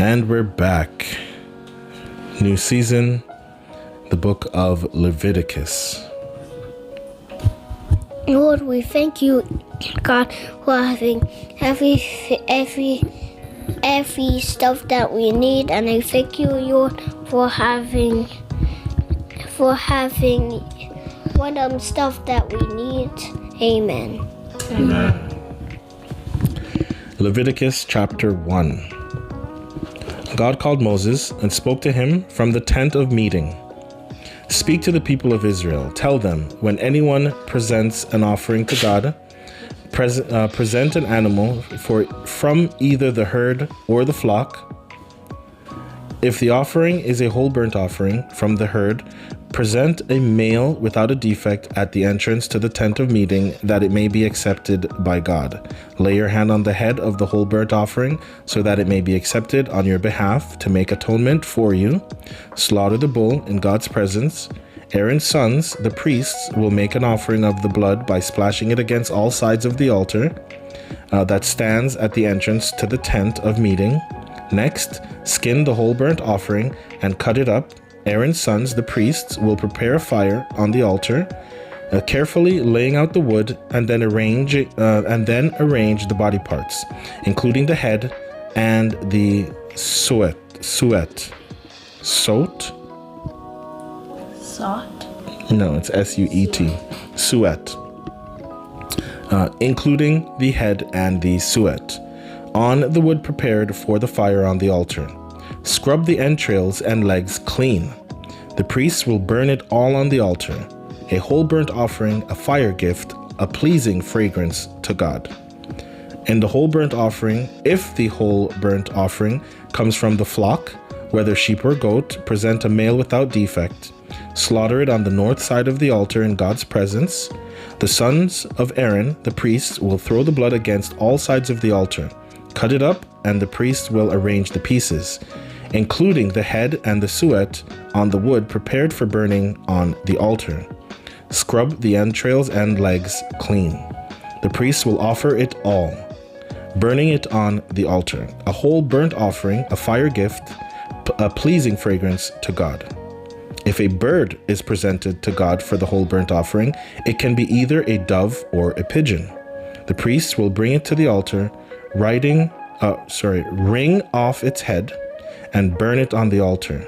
And we're back. New season, the book of Leviticus. Lord, we thank you, God, for having every stuff that we need, and I thank you, Lord, for having stuff that we need. Amen. Amen. Leviticus chapter 1. God called Moses and spoke to him from the tent of meeting. Speak to the people of Israel. Tell them, when anyone presents an offering to God, present an animal from either the herd or the flock. If the offering is a whole burnt offering from the herd, present a male without a defect at the entrance to the tent of meeting, that it may be accepted by God. Lay your hand on the head of the whole burnt offering, so that it may be accepted on your behalf to make atonement for you. Slaughter the bull in God's presence. Aaron's sons, the priests, will make an offering of the blood by splashing it against all sides of the altar that stands at the entrance to the tent of meeting. Next, skin the whole burnt offering and cut it up. Aaron's sons, the priests, will prepare a fire on the altar, carefully laying out the wood, and then arrange the body parts, including the head and the suet. No, it's S-U-E-T. Suet. Including the head and the suet, on the wood prepared for the fire on the altar. Scrub the entrails and legs clean. The priests will burn it all on the altar, a whole burnt offering, a fire gift, a pleasing fragrance to God. And the whole burnt offering, if the whole burnt offering comes from the flock, whether sheep or goat, present a male without defect. Slaughter it on the north side of the altar in God's presence. The sons of Aaron, the priests, will throw the blood against all sides of the altar. Cut it up, and the priest will arrange the pieces, including the head and the suet, on the wood prepared for burning on the altar. Scrub the entrails and legs clean. The priest will offer it all, burning it on the altar, a whole burnt offering, a fire gift, a pleasing fragrance to God. If a bird is presented to God for the whole burnt offering, it can be either a dove or a pigeon. The priest will bring it to the altar, wring off its head, and burn it on the altar.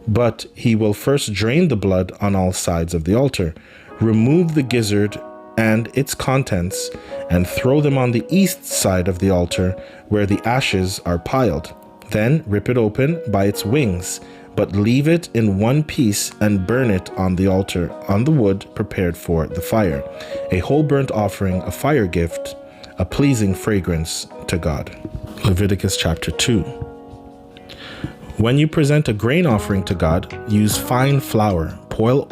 But he will first drain the blood on all sides of the altar, remove the gizzard and its contents, and throw them on the east side of the altar where the ashes are piled. Then rip it open by its wings, but leave it in one piece and burn it on the altar, on the wood prepared for the fire. A whole burnt offering, a fire gift, a pleasing fragrance to God. Leviticus chapter 2. When you present a grain offering to God, use fine flour, pour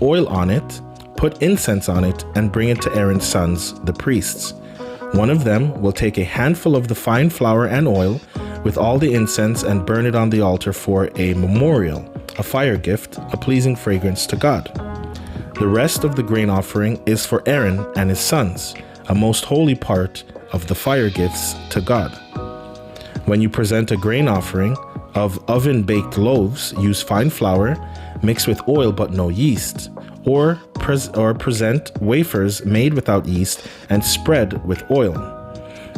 oil on it, put incense on it, and bring it to Aaron's sons, the priests. One of them will take a handful of the fine flour and oil with all the incense and burn it on the altar for a memorial, a fire gift, a pleasing fragrance to God. The rest of the grain offering is for Aaron and his sons, a most holy part of the fire gifts to God. When you present a grain offering of oven-baked loaves, use fine flour, mix with oil but no yeast, or present wafers made without yeast and spread with oil.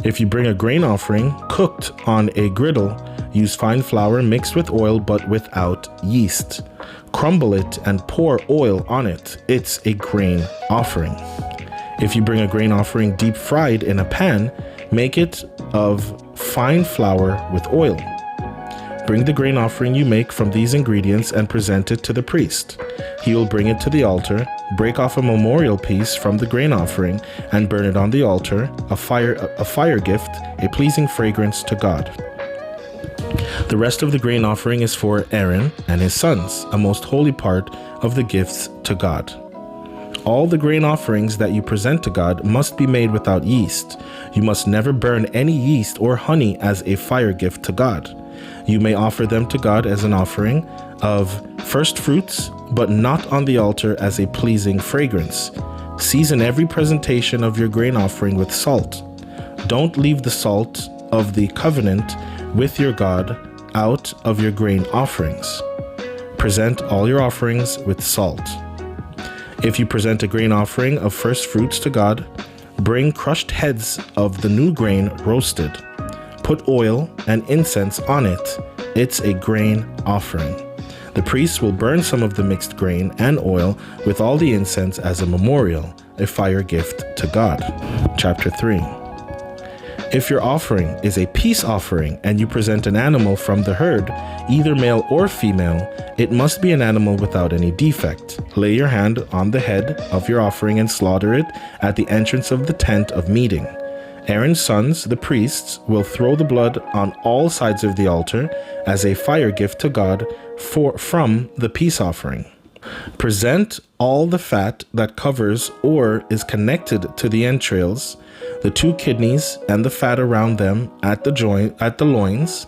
If you bring a grain offering cooked on a griddle, use fine flour mixed with oil but without yeast. Crumble it and pour oil on it. It's a grain offering. If you bring a grain offering deep fried in a pan, make it of fine flour with oil. Bring the grain offering you make from these ingredients and present it to the priest. He will bring it to the altar, break off a memorial piece from the grain offering, and burn it on the altar, a fire gift, a pleasing fragrance to God. The rest of the grain offering is for Aaron and his sons, a most holy part of the gifts to God. All the grain offerings that you present to God must be made without yeast. You must never burn any yeast or honey as a fire gift to God. You may offer them to God as an offering of first fruits, but not on the altar as a pleasing fragrance. Season every presentation of your grain offering with salt. Don't leave the salt of the covenant with your God out of your grain offerings. Present all your offerings with salt. If you present a grain offering of first fruits to God, bring crushed heads of the new grain roasted. Put oil and incense on it. It's a grain offering. The priest will burn some of the mixed grain and oil with all the incense as a memorial, a fire gift to God. Chapter 3. If your offering is a peace offering and you present an animal from the herd, either male or female, it must be an animal without any defect. Lay your hand on the head of your offering and slaughter it at the entrance of the tent of meeting. Aaron's sons, the priests, will throw the blood on all sides of the altar as a fire gift to God from the peace offering. Present all the fat that covers or is connected to the entrails, the 2 kidneys and the fat around them at the loins,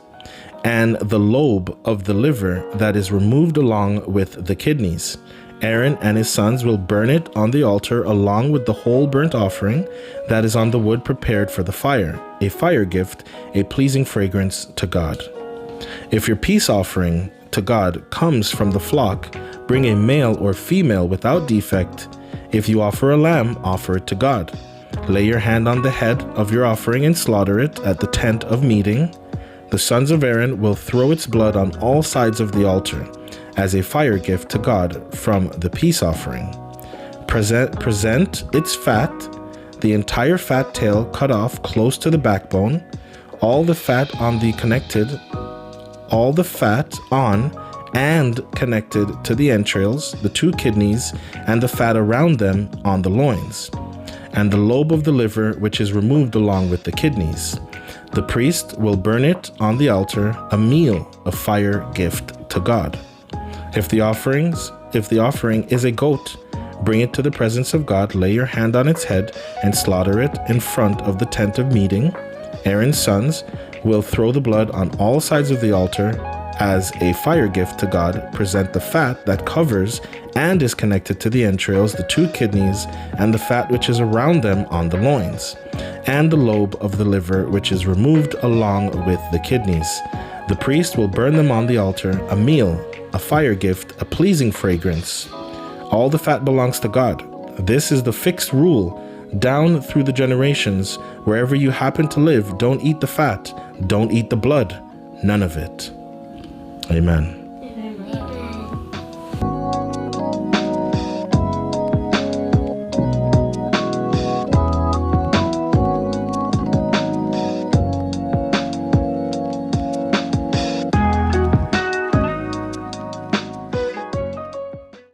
and the lobe of the liver that is removed along with the kidneys. Aaron and his sons will burn it on the altar along with the whole burnt offering that is on the wood prepared for the fire, a fire gift, a pleasing fragrance to God. If your peace offering to God comes from the flock, bring a male or female without defect. If you offer a lamb, offer it to God. Lay your hand on the head of your offering and slaughter it at the tent of meeting. The sons of Aaron will throw its blood on all sides of the altar as a fire gift to God from the peace offering. Present its fat, the entire fat tail cut off close to the backbone, all the fat on and connected to the entrails, the 2 kidneys, and the fat around them on the loins, and the lobe of the liver which is removed along with the kidneys. The priest will burn it on the altar, a meal, a fire gift to God. If the offering is a goat, bring it to the presence of God, lay your hand on its head, and slaughter it in front of the tent of meeting. Aaron's sons will throw the blood on all sides of the altar as a fire gift to God. Present the fat that covers and is connected to the entrails, the 2 kidneys, and the fat which is around them on the loins, and the lobe of the liver which is removed along with the kidneys. The priest will burn them on the altar, a meal, a fire gift, a pleasing fragrance. All the fat belongs to God. This is the fixed rule down through the generations. Wherever you happen to live, don't eat the fat, don't eat the blood, none of it. Amen.